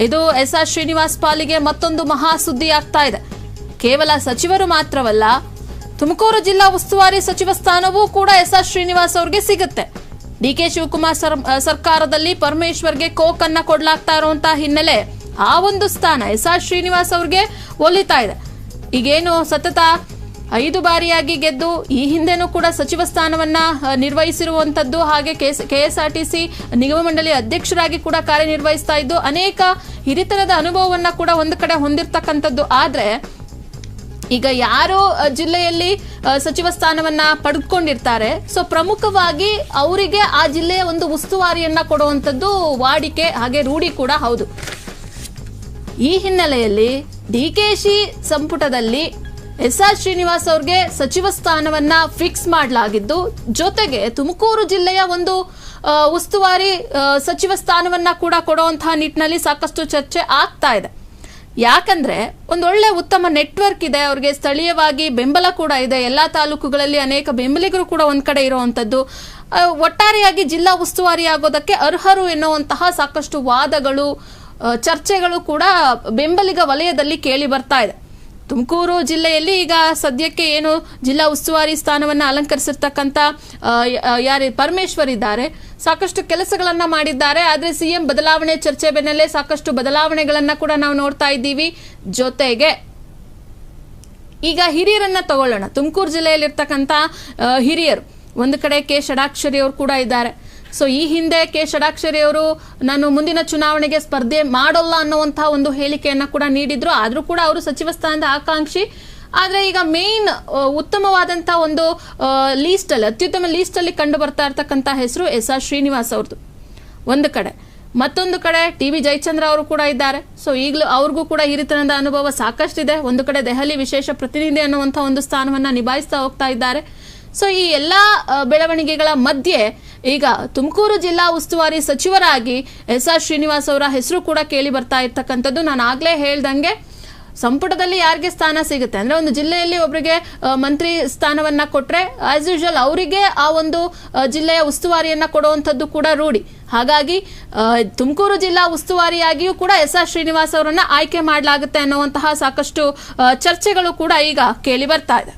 ಇದು ಎಸ್.ಆರ್. ಶ್ರೀನಿವಾಸ್ ಪಾಲಿಗೆ ಮತ್ತೊಂದು ಮಹಾ ಸುದ್ದಿ ಆಗ್ತಾ ಇದೆ. ಕೇವಲ ಸಚಿವರು ಮಾತ್ರವಲ್ಲ, ತುಮಕೂರು ಜಿಲ್ಲಾ ಉಸ್ತುವಾರಿ ಸಚಿವ ಸ್ಥಾನವೂ ಕೂಡ ಎಸ್.ಆರ್. ಶ್ರೀನಿವಾಸ್ ಅವರಿಗೆ ಸಿಗುತ್ತೆ. ಡಿ.ಕೆ. ಶಿವಕುಮಾರ್ ಸರ್ಕಾರದಲ್ಲಿ ಪರಮೇಶ್ವರ್ಗೆ ಕೋಕನ್ನ ಕೊಡ್ಲಾಗ್ತಾ ಇರುವಂತಹ ಹಿನ್ನೆಲೆ ಆ ಒಂದು ಸ್ಥಾನ ಎಸ್.ಆರ್. ಶ್ರೀನಿವಾಸ್ ಅವರಿಗೆ ಒಲಿತಾ ಇದೆ. ಈಗೇನು ಸತತ 5 ಬಾರಿಯಾಗಿ ಗೆದ್ದು ಈ ಹಿಂದೆನೂ ಕೂಡ ಸಚಿವ ಸ್ಥಾನವನ್ನ ನಿರ್ವಹಿಸಿರುವಂತದ್ದು, ಹಾಗೆ ಕೆಎಸ್ಆರ್ಟಿಸಿ ನಿಗಮ ಮಂಡಳಿ ಅಧ್ಯಕ್ಷರಾಗಿ ಕೂಡ ಕಾರ್ಯನಿರ್ವಹಿಸ್ತಾ ಇದ್ದು ಅನೇಕ ಹಿರಿತನದ ಅನುಭವವನ್ನ ಕೂಡ ಒಂದು ಕಡೆ ಹೊಂದಿರತಕ್ಕಂಥದ್ದು. ಆದ್ರೆ ಈಗ ಯಾರು ಜಿಲ್ಲೆಯಲ್ಲಿ ಸಚಿವ ಸ್ಥಾನವನ್ನ ಪಡೆದುಕೊಂಡಿರ್ತಾರೆ, ಸೊ ಪ್ರಮುಖವಾಗಿ ಅವರಿಗೆ ಆ ಜಿಲ್ಲೆಯ ಒಂದು ಉಸ್ತುವಾರಿಯನ್ನ ಕೊಡುವಂತದ್ದು ವಾಡಿಕೆ, ಹಾಗೆ ರೂಢಿ ಕೂಡ ಹೌದು. ಈ ಹಿನ್ನೆಲೆಯಲ್ಲಿ ಡಿಕೆಶಿ ಸಂಪುಟದಲ್ಲಿ ಎಸ್.ಆರ್. ಶ್ರೀನಿವಾಸ್ ಅವ್ರಿಗೆ ಸಚಿವ ಸ್ಥಾನವನ್ನ ಫಿಕ್ಸ್ ಮಾಡಲಾಗಿದ್ದು, ಜೊತೆಗೆ ತುಮಕೂರು ಜಿಲ್ಲೆಯ ಒಂದು ಉಸ್ತುವಾರಿ ಸಚಿವ ಸ್ಥಾನವನ್ನ ಕೂಡ ಕೊಡುವಂತಹ ನಿಟ್ಟಿನಲ್ಲಿ ಸಾಕಷ್ಟು ಚರ್ಚೆ ಆಗ್ತಾ ಇದೆ. ಯಾಕಂದ್ರೆ ಒಂದೊಳ್ಳೆ ಉತ್ತಮ ನೆಟ್ವರ್ಕ್ ಇದೆ, ಅವ್ರಿಗೆ ಸ್ಥಳೀಯವಾಗಿ ಬೆಂಬಲ ಕೂಡ ಇದೆ. ಎಲ್ಲಾ ತಾಲೂಕುಗಳಲ್ಲಿ ಅನೇಕ ಬೆಂಬಲಿಗರು ಕೂಡ ಒಂದ್ ಕಡೆ ಇರುವಂತದ್ದು. ಒಟ್ಟಾರೆಯಾಗಿ ಜಿಲ್ಲಾ ಉಸ್ತುವಾರಿ ಆಗೋದಕ್ಕೆ ಅರ್ಹರು ಎನ್ನುವಂತಹ ಸಾಕಷ್ಟು ವಾದಗಳು, ಚರ್ಚೆಗಳು ಕೂಡ ಬೆಂಬಲಿಗ ವಲಯದಲ್ಲಿ ಕೇಳಿ ಬರ್ತಾ ಇದೆ. ತುಮಕೂರು ಜಿಲ್ಲೆಯಲ್ಲಿ ಈಗ ಸದ್ಯಕ್ಕೆ ಏನು ಜಿಲ್ಲಾ ಉಸ್ತುವಾರಿ ಸ್ಥಾನವನ್ನ ಅಲಂಕರಿಸಿರ್ತಕ್ಕಂಥ ಯಾರು ಪರಮೇಶ್ವರ್ ಇದ್ದಾರೆ, ಸಾಕಷ್ಟು ಕೆಲಸಗಳನ್ನ ಮಾಡಿದ್ದಾರೆ. ಆದ್ರೆ ಸಿಎಂ ಬದಲಾವಣೆ ಚರ್ಚೆ ಬೆನ್ನಲ್ಲೇ ಸಾಕಷ್ಟು ಬದಲಾವಣೆಗಳನ್ನ ಕೂಡ ನಾವು ನೋಡ್ತಾ ಇದ್ದೀವಿ. ಜೊತೆಗೆ ಈಗ ಹಿರಿಯರನ್ನ ತಗೊಳ್ಳೋಣ. ತುಮಕೂರು ಜಿಲ್ಲೆಯಲ್ಲಿರ್ತಕ್ಕಂಥ ಹಿರಿಯರು, ಒಂದು ಕಡೆ ಕೆ ಷಡಾಕ್ಷರಿ ಅವರು ಕೂಡ ಇದ್ದಾರೆ. ಸೊ ಈ ಹಿಂದೆ ಕೆ ಷಡಾಕ್ಷರಿ ಅವರು ನಾನು ಮುಂದಿನ ಚುನಾವಣೆಗೆ ಸ್ಪರ್ಧೆ ಮಾಡೋಲ್ಲ ಅನ್ನುವಂತಹ ಒಂದು ಹೇಳಿಕೆಯನ್ನ ಕೂಡ ನೀಡಿದ್ರು. ಆದ್ರೂ ಕೂಡ ಅವರು ಸಚಿವ ಸ್ಥಾನದ ಆಕಾಂಕ್ಷಿ. ಆದ್ರೆ ಈಗ ಮೇನ್ ಉತ್ತಮವಾದಂತಹ ಒಂದು ಲೀಸ್ಟ್ ಅಲ್ಲಿ, ಅತ್ಯುತ್ತಮ ಲೀಸ್ಟ್ ಅಲ್ಲಿ ಕಂಡು ಬರ್ತಾ ಇರ್ತಕ್ಕಂಥ ಹೆಸರು ಎಸ್.ಆರ್. ಶ್ರೀನಿವಾಸ್ ಅವ್ರದ್ದು ಒಂದು ಕಡೆ. ಮತ್ತೊಂದು ಕಡೆ ಟಿ.ವಿ. ಜಯಚಂದ್ರ ಅವರು ಕೂಡ ಇದ್ದಾರೆ. ಸೊ ಈಗಲೂ ಅವ್ರಿಗೂ ಕೂಡ ಹಿರಿತನದ ಅನುಭವ ಸಾಕಷ್ಟಿದೆ. ಒಂದು ಕಡೆ ದೆಹಲಿ ವಿಶೇಷ ಪ್ರತಿನಿಧಿ ಅನ್ನುವಂತಹ ಒಂದು ಸ್ಥಾನವನ್ನ ನಿಭಾಯಿಸ್ತಾ ಹೋಗ್ತಾ ಇದ್ದಾರೆ. ಸೊ ಈ ಎಲ್ಲಾ ಬೆಳವಣಿಗೆಗಳ ಮಧ್ಯೆ ಈಗ ತುಮಕೂರು ಜಿಲ್ಲಾ ಉಸ್ತುವಾರಿ ಸಚಿವರಾಗಿ ಎಸ್.ಆರ್. ಶ್ರೀನಿವಾಸ್ ಅವರ ಹೆಸರು ಕೂಡ ಕೇಳಿ ಬರ್ತಾ ಇರ್ತಕ್ಕಂಥದ್ದು. ನಾನು ಆಗ್ಲೇ ಹೇಳ್ದಂಗೆ ಸಂಪುಟದಲ್ಲಿ ಯಾರಿಗೆ ಸ್ಥಾನ ಸಿಗುತ್ತೆ ಅಂದ್ರೆ, ಒಂದು ಜಿಲ್ಲೆಯಲ್ಲಿ ಒಬ್ಬರಿಗೆ ಮಂತ್ರಿ ಸ್ಥಾನವನ್ನ ಕೊಟ್ರೆ ಆಸ್ ಯೂಶುವಲ್ ಅವರಿಗೆ ಆ ಒಂದು ಜಿಲ್ಲೆಯ ಉಸ್ತುವಾರಿಯನ್ನ ಕೊಡುವಂಥದ್ದು ಕೂಡ ರೂಢಿ. ಹಾಗಾಗಿ ತುಮಕೂರು ಜಿಲ್ಲಾ ಉಸ್ತುವಾರಿಯಾಗಿಯೂ ಕೂಡ ಎಸ್.ಆರ್. ಶ್ರೀನಿವಾಸ್ ಅವರನ್ನ ಆಯ್ಕೆ ಮಾಡಲಾಗುತ್ತೆ ಅನ್ನುವಂತಹ ಸಾಕಷ್ಟು ಚರ್ಚೆಗಳು ಕೂಡ ಈಗ ಕೇಳಿ ಬರ್ತಾ ಇದೆ.